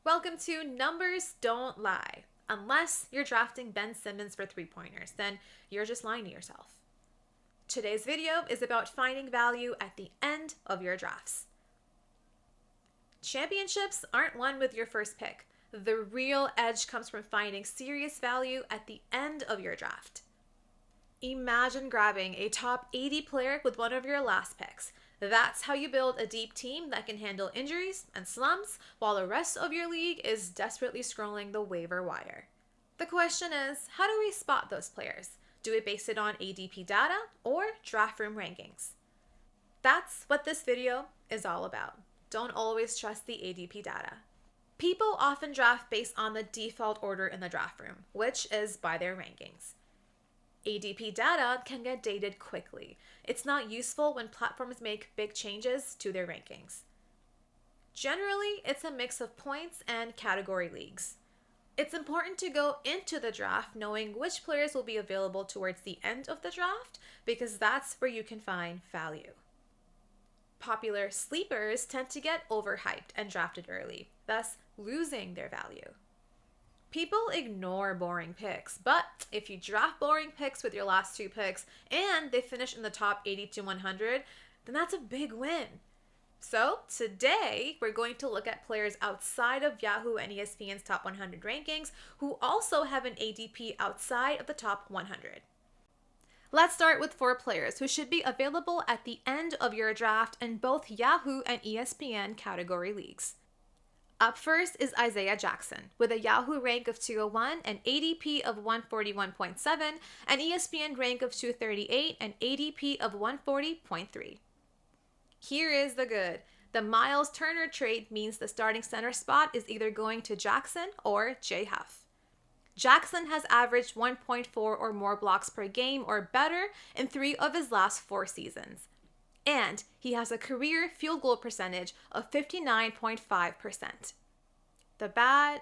Welcome to Numbers Don't Lie. Unless you're drafting Ben Simmons for three-pointers, then you're just lying to yourself. Today's video is about finding value at the end of your drafts. Championships aren't won with your first pick. The real edge comes from finding serious value at the end of your draft. Imagine grabbing a top 80 player with one of your last picks. That's how you build a deep team that can handle injuries and slumps while the rest of your league is desperately scrolling the waiver wire. The question is, how do we spot those players? Do we base it on ADP data or draft room rankings? That's what this video is all about. Don't always trust the ADP data. People often draft based on the default order in the draft room, which is by their rankings. ADP data can get dated quickly. It's not useful when platforms make big changes to their rankings. Generally, it's a mix of points and category leagues. It's important to go into the draft knowing which players will be available towards the end of the draft because that's where you can find value. Popular sleepers tend to get overhyped and drafted early, thus losing their value. People ignore boring picks, but if you draft boring picks with your last two picks and they finish in the top 80 to 100, then that's a big win. So today, we're going to look at players outside of Yahoo and ESPN's top 100 rankings who also have an ADP outside of the top 100. Let's start with 4 players who should be available at the end of your draft in both Yahoo and ESPN category leagues. Up first is Isaiah Jackson, with a Yahoo rank of 201, an ADP of 141.7, an ESPN rank of 238, and ADP of 140.3. Here is the good. The Miles Turner trade means the starting center spot is either going to Jackson or Jay Huff. Jackson has averaged 1.4 or more blocks per game or better in 3 of his last 4 seasons. And he has a career field goal percentage of 59.5%. The bad?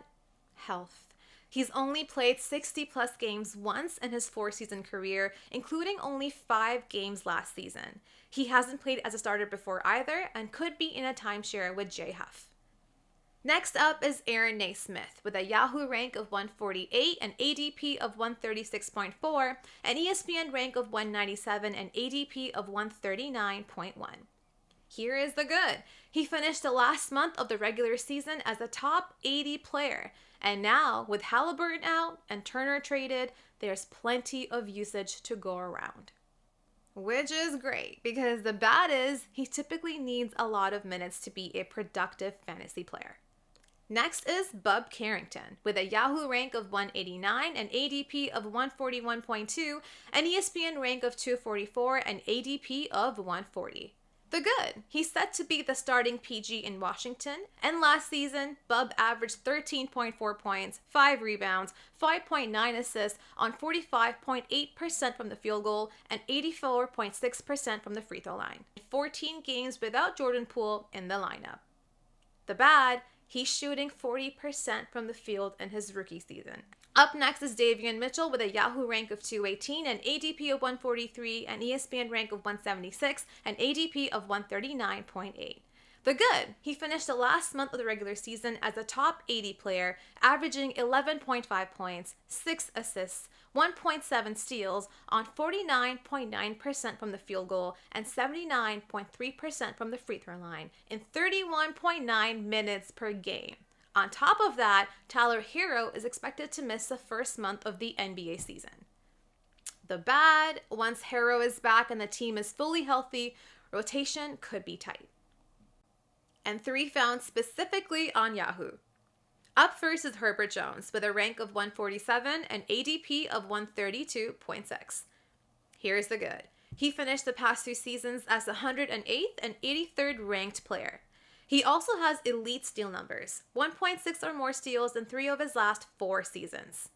Health. He's only played 60-plus games once in his 4-season career, including only 5 games last season. He hasn't played as a starter before either and could be in a timeshare with Jay Huff. Next up is Aaron Naismith with a Yahoo rank of 148, an ADP of 136.4, an ESPN rank of 197, and ADP of 139.1. Here is the good. He finished the last month of the regular season as a top 80 player, and now with Halliburton out and Turner traded, there's plenty of usage to go around. Which is great, because the bad is he typically needs a lot of minutes to be a productive fantasy player. Next is Bub Carrington, with a Yahoo rank of 189, an ADP of 141.2, an ESPN rank of 244, and ADP of 140. The good, he's set to be the starting PG in Washington, and last season, Bub averaged 13.4 points, 5 rebounds, 5.9 assists on 45.8% from the field goal and 84.6% from the free throw line. 14 games without Jordan Poole in the lineup. The bad, he's shooting 40% from the field in his rookie season. Up next is Davion Mitchell with a Yahoo rank of 218, an ADP of 143, an ESPN rank of 176, and ADP of 139.8. The good, he finished the last month of the regular season as a top 80 player, averaging 11.5 points, 6 assists, 1.7 steals on 49.9% from the field goal and 79.3% from the free throw line in 31.9 minutes per game. On top of that, Tyler Hero is expected to miss the first month of the NBA season. The bad, once Hero is back and the team is fully healthy, rotation could be tight. And 3 found specifically on Yahoo. Up first is Herbert Jones with a rank of 147 and ADP of 132.6. Here's the good. He finished the past 2 seasons as the 108th and 83rd ranked player. He also has elite steal numbers, 1.6 or more steals in 3 of his last 4 seasons.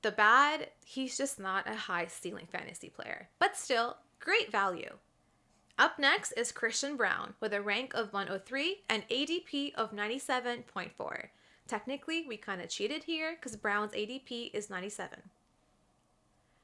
The bad, he's just not a high stealing fantasy player, but still great value. Up next is Christian Braun with a rank of 103 and ADP of 97.4. Technically, we kind of cheated here because Brown's ADP is 97.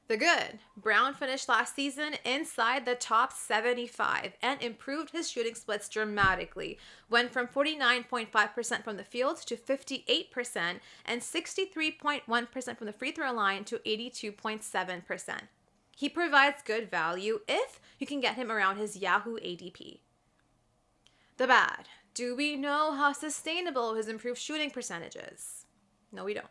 The good. Brown finished last season inside the top 75 and improved his shooting splits dramatically. Went from 49.5% from the field to 58% and 63.1% from the free throw line to 82.7%. He provides good value if you can get him around his Yahoo ADP. The bad. Do we know how sustainable his improved shooting percentage is? No, we don't.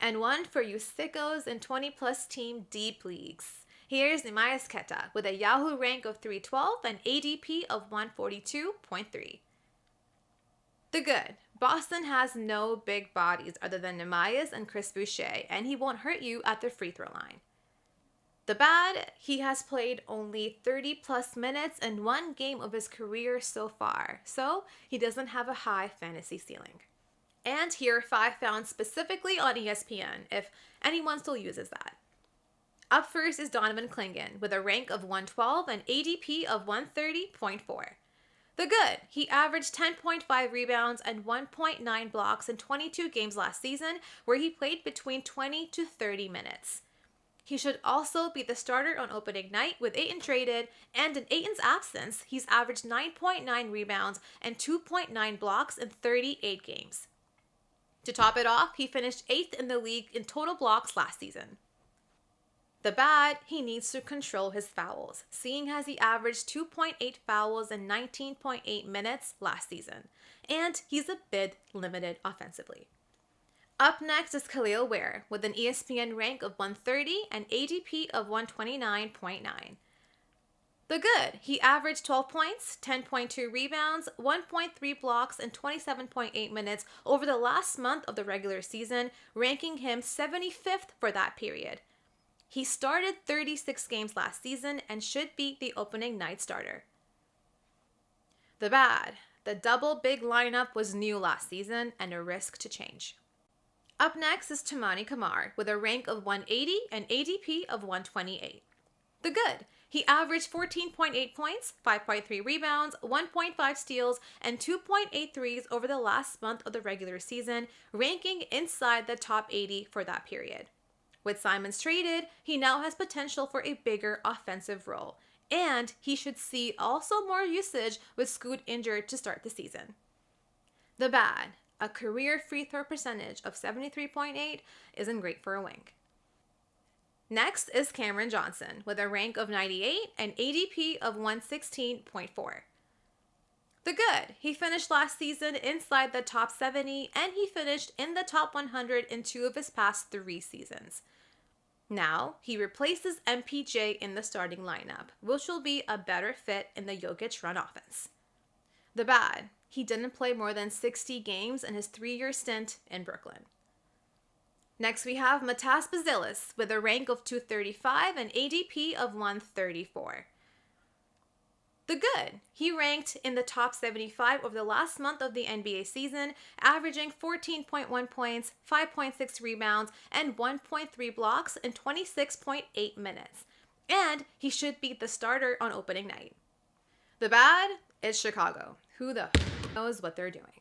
And one for you sickos in 20-plus team deep leagues. Here's Neemias Queta with a Yahoo rank of 312 and ADP of 142.3. The good. Boston has no big bodies other than Neemias and Chris Boucher, and he won't hurt you at the free throw line. The bad, he has played only 30-plus minutes in one game of his career so far, so he doesn't have a high fantasy ceiling. And here are 5 found specifically on ESPN, if anyone still uses that. Up first is Donovan Clingan with a rank of 112 and ADP of 130.4. The good, he averaged 10.5 rebounds and 1.9 blocks in 22 games last season, where he played between 20 to 30 minutes. He should also be the starter on opening night with Ayton traded, and in Ayton's absence, he's averaged 9.9 rebounds and 2.9 blocks in 38 games. To top it off, he finished 8th in the league in total blocks last season. The bad, he needs to control his fouls, seeing as he averaged 2.8 fouls in 19.8 minutes last season, and he's a bit limited offensively. Up next is Khalil Ware with an ESPN rank of 130 and ADP of 129.9. The good, he averaged 12 points, 10.2 rebounds, 1.3 blocks, and 27.8 minutes over the last month of the regular season, ranking him 75th for that period. He started 36 games last season and should be the opening night starter. The bad, the double big lineup was new last season and a risk to change. Up next is Toumani Camara with a rank of 180 and ADP of 128. The good, he averaged 14.8 points, 5.3 rebounds, 1.5 steals, and 2.8 threes over the last month of the regular season, ranking inside the top 80 for that period. With Simons traded, he now has potential for a bigger offensive role, and he should see also more usage with Scoot injured to start the season. The bad, a career free throw percentage of 73.8 isn't great for a wing. Next is Cameron Johnson with a rank of 98 and ADP of 116.4. The good, he finished last season inside the top 70 and he finished in the top 100 in 2 of his past 3 seasons. Now, he replaces MPJ in the starting lineup, which will be a better fit in the Jokic run offense. The bad, he didn't play more than 60 games in his 3-year stint in Brooklyn. Next, we have Matas Bazilis with a rank of 235 and ADP of 134. The good, he ranked in the top 75 over the last month of the NBA season, averaging 14.1 points, 5.6 rebounds, and 1.3 blocks in 26.8 minutes. And he should be the starter on opening night. The bad is Chicago. Who the knows what they're doing?